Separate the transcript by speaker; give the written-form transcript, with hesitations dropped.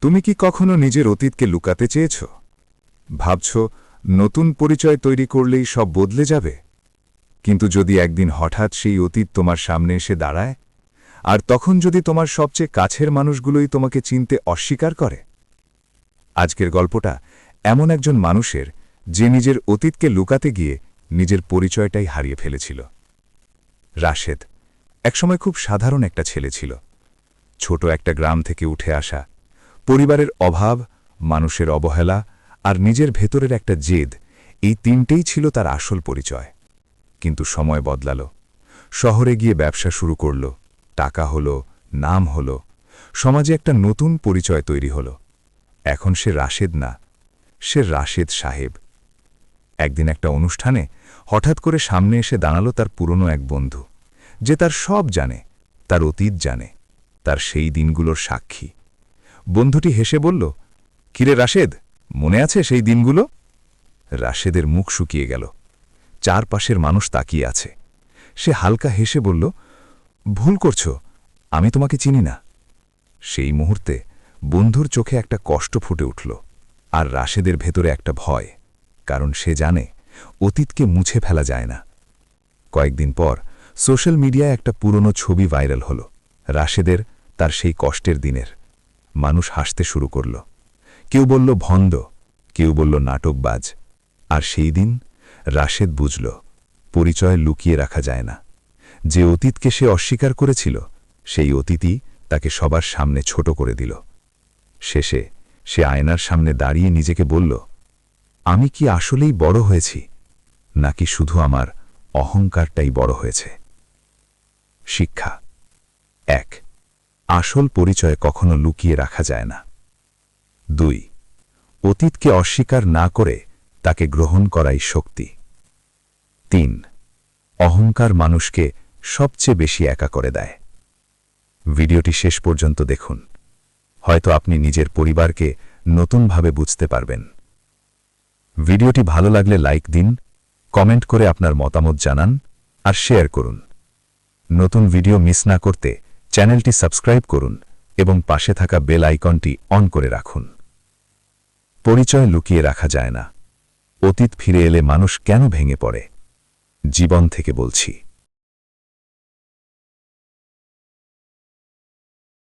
Speaker 1: তুমি কি কখনো নিজের অতীতকে লুকাতে চেয়েছ? ভাবছ নতুন পরিচয় তৈরি করলেই সব বদলে যাবে, কিন্তু যদি একদিন হঠাৎ সেই অতীত তোমার সামনে এসে দাঁড়ায়, আর তখন যদি তোমার সবচেয়ে কাছের মানুষগুলোই তোমাকে চিনতে অস্বীকার করে। আজকের গল্পটা এমন একজন মানুষের, যে নিজের অতীতকে লুকাতে গিয়ে নিজের পরিচয়টাই হারিয়ে ফেলেছিল। রাশেদ একসময় খুব সাধারণ একটা ছেলে ছিল। ছোট একটা গ্রাম থেকে উঠে আসা, পরিবারের অভাব, মানুষের অবহেলা আর নিজের ভেতরের একটা জেদ, এই তিনটেই ছিল তার আসল পরিচয়। কিন্তু সময় বদলাল। শহরে গিয়ে ব্যবসা শুরু করল, টাকা হলো, নাম হলো, সমাজে একটা নতুন পরিচয় তৈরি হলো। এখন সে রাশেদ না, সে রাশেদ সাহেব। একদিন একটা অনুষ্ঠানে হঠাৎ করে সামনে এসে দাঁড়ালো তার পুরনো এক বন্ধু, যে তার সব জানে, তার অতীত জানে, তার সেই দিনগুলোর সাক্ষী। বন্ধুটি হেসে বলল, কিরে রাশেদ, মনে আছে সেই দিনগুলো? রাশেদের মুখ শুকিয়ে গেল। চারপাশের মানুষ তাকিয়ে আছে। সে হালকা হেসে বলল, ভুল করছো, আমি তোমাকে চিনি না। সেই মুহূর্তে বন্ধুর চোখে একটা কষ্ট ফুটে উঠল, আর রাশেদের ভেতরে একটা ভয়, কারণ সে জানে অতীতকে মুছে ফেলা যায় না। কয়েকদিন পর সোশ্যাল মিডিয়ায় একটা পুরনো ছবি ভাইরাল হল, রাশেদের, তার সেই কষ্টের দিনের। মানুষ হাসতে শুরু করল। কেউ বলল ভন্ড, কেউ বলল নাটকবাজ। আর সেই দিন রাশেদ বুঝল, পরিচয় লুকিয়ে রাখা যায় না। যে অতীতকে সে অস্বীকার করেছিল, সেই অতীতই তাকে সবার সামনে ছোট করে দিল। শেষে সে আয়নার সামনে দাঁড়িয়ে নিজেকে বলল, আমি কি আসলেই বড় হয়েছি, নাকি শুধু আমার অহংকারটাই বড় হয়েছে? শিক্ষা 1, আসল পরিচয় কখনো লুকিয়ে রাখা যায় না। 2, অতীতকে অস্বীকার না করে তাকে গ্রহণ করাই শক্তি। 3, অহংকার মানুষকে সবচেয়ে বেশি একা করে দেয়। ভিডিওটি শেষ পর্যন্ত দেখুন, হয়তো আপনি নিজের পরিবারকে নতুনভাবে বুঝতে পারবেন। ভিডিওটি ভালো লাগলে লাইক দিন, কমেন্ট করে আপনার মতামত জানান, আর শেয়ার করুন। নতুন ভিডিও মিস না করতে চ্যানেলটি সাবস্ক্রাইব করুন এবং পাশে থাকা বেল আইকনটি অন করে রাখুন। পরিচয় লুকিয়ে রাখা যায় না। অতীত ফিরে এলে মানুষ কেন ভেঙে পড়ে? জীবন থেকে বলছি।